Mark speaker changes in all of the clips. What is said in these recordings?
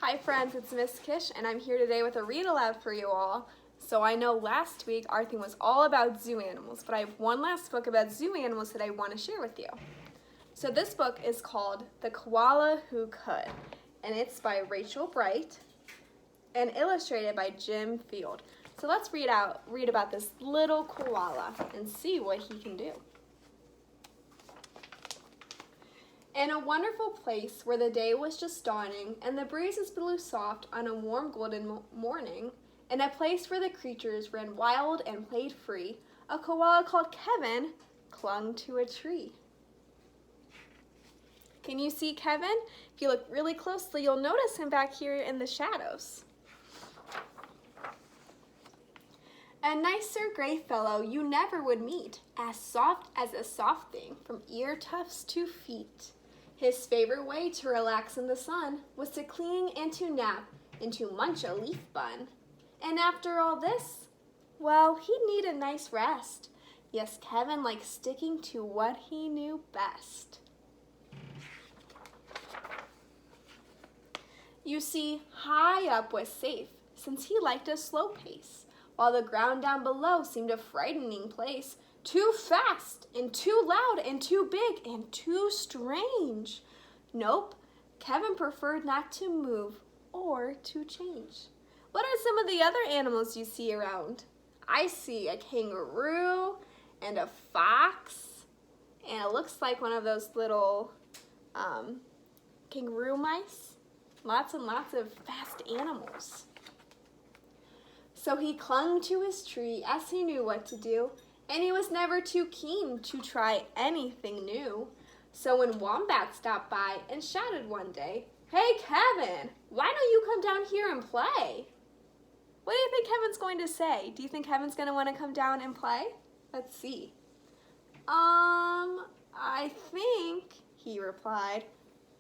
Speaker 1: Hi friends, it's Miss Kish and I'm here today with a read aloud for you all. So I know last week our theme was all about zoo animals, but I have one last book about zoo animals that I want to share with you. So this book is called The Koala Who Could, and it's by Rachel Bright and illustrated by Jim Field. So let's read about this little koala and see what he can do. In a wonderful place where the day was just dawning and the breezes blew soft on a warm golden morning, in a place where the creatures ran wild and played free, a koala called Kevin clung to a tree. Can you see Kevin? If you look really closely, you'll notice him back here in the shadows. A nicer gray fellow you never would meet, as soft as a soft thing from ear tufts to feet. His favorite way to relax in the sun was to cling and to nap and to munch a leaf bun. And after all this, well, he'd need a nice rest. Yes, Kevin liked sticking to what he knew best. You see, high up was safe, since he liked a slow pace, while the ground down below seemed a frightening place. Too fast, and too loud, and too big, and too strange. Nope, Kevin preferred not to move or to change. What are some of the other animals you see around? I see a kangaroo and a fox, and it looks like one of those little kangaroo mice. Lots and lots of fast animals. So he clung to his tree as he knew what to do, and he was never too keen to try anything new. So when Wombat stopped by and shouted one day, "Hey Kevin, why don't you come down here and play?" What do you think Kevin's going to say? Do you think Kevin's going to want to come down and play? Let's see. I think, he replied,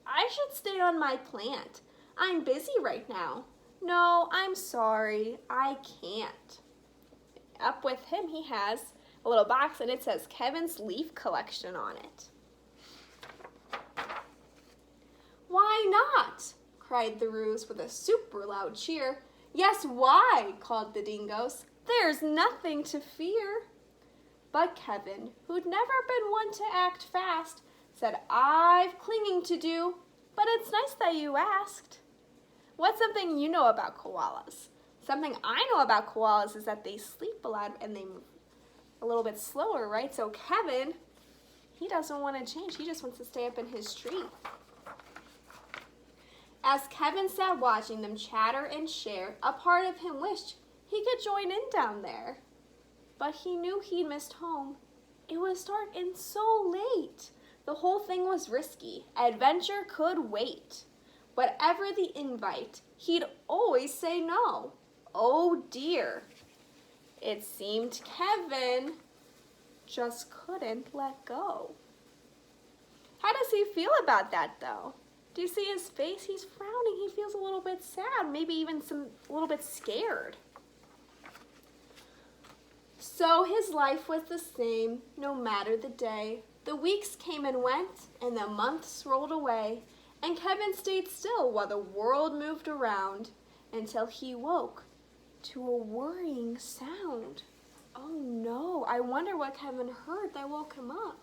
Speaker 1: I should stay on my plant. I'm busy right now. No, I'm sorry, I can't. Up with him he has a little box and it says Kevin's Leaf Collection on it. Why not? Cried the Roos with a super loud cheer. Yes, why? Called the Dingoes. There's nothing to fear. But Kevin, who'd never been one to act fast, said, I've clinging to do, but it's nice that you asked. What's something you know about koalas? Something I know about koalas is that they sleep a lot and they move a little bit slower, right? So Kevin, he doesn't want to change. He just wants to stay up in his tree. As Kevin sat watching them chatter and share, a part of him wished he could join in down there. But he knew he'd missed home. It was dark and so late. The whole thing was risky. Adventure could wait. Whatever the invite, he'd always say no. Oh dear. It seemed Kevin just couldn't let go. How does he feel about that though? Do you see his face? He's frowning. He feels a little bit sad, maybe even a little bit scared. So his life was the same, no matter the day. The weeks came and went, and the months rolled away, and Kevin stayed still while the world moved around until he woke to a worrying sound. Oh no, I wonder what Kevin heard that woke him up.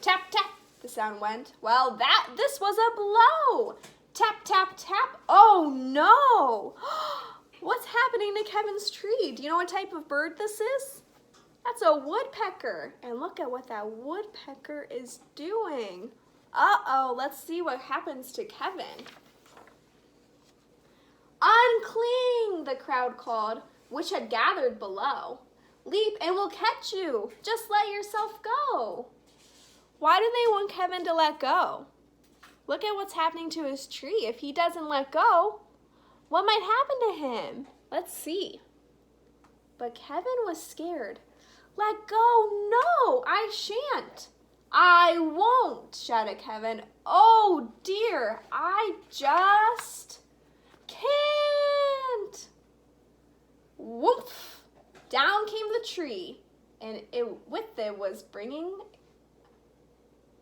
Speaker 1: Tap, tap, the sound went. Well, this was a blow. Tap, tap, tap. Oh no. What's happening to Kevin's tree? Do you know what type of bird this is? That's a woodpecker. And look at what that woodpecker is doing. Uh-oh, let's see what happens to Kevin. Uncling, the crowd called, which had gathered below. Leap and we'll catch you. Just let yourself go. Why do they want Kevin to let go? Look at what's happening to his tree. If he doesn't let go, what might happen to him? Let's see. But Kevin was scared. Let go, no, I shan't. I won't, shouted Kevin. Oh dear, I just can't. Woof, down came the tree, and with it was bringing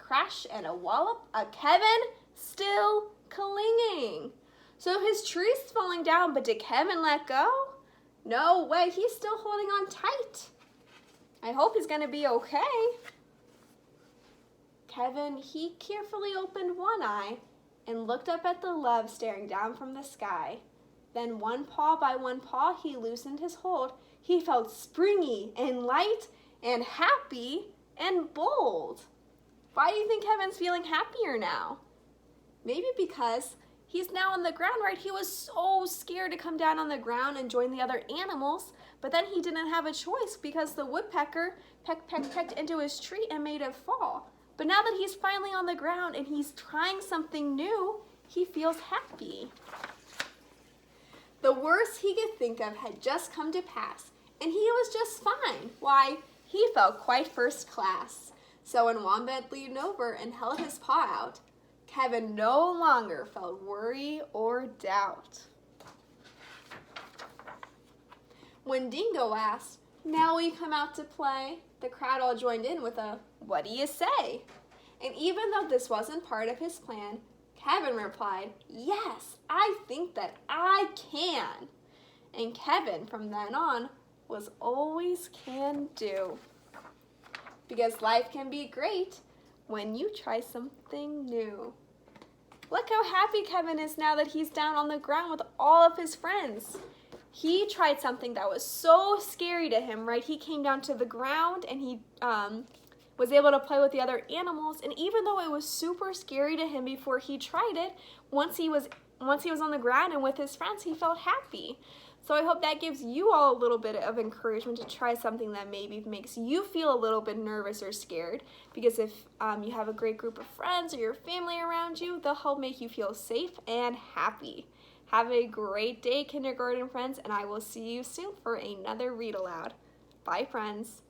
Speaker 1: crash and a wallop. Kevin still clinging. So his tree's falling down, but did Kevin let go? No way, he's still holding on tight. I hope he's gonna be okay. Kevin, he carefully opened one eye and looked up at the love staring down from the sky. Then one paw by one paw, he loosened his hold. He felt springy and light and happy and bold. Why do you think Kevin's feeling happier now? Maybe because he's now on the ground, right? He was so scared to come down on the ground and join the other animals, but then he didn't have a choice because the woodpecker pecked into his tree and made it fall. But now that he's finally on the ground and he's trying something new, he feels happy. The worst he could think of had just come to pass, and he was just fine. Why, he felt quite first class. So when Wombat leaned over and held his paw out, Kevin no longer felt worry or doubt. When Dingo asked, "Now we come out to play?" the crowd all joined in with a, "What do you say?" And even though this wasn't part of his plan, Kevin replied, "Yes, I think that I can." And Kevin, from then on, was always can do. Because life can be great when you try something new. Look how happy Kevin is now that he's down on the ground with all of his friends. He tried something that was so scary to him, right? He came down to the ground and he was able to play with the other animals. And even though it was super scary to him before he tried it, once he was on the ground and with his friends, he felt happy. So I hope that gives you all a little bit of encouragement to try something that maybe makes you feel a little bit nervous or scared. Because if you have a great group of friends or your family around you, they'll help make you feel safe and happy. Have a great day, kindergarten friends, and I will see you soon for another read aloud. Bye, friends.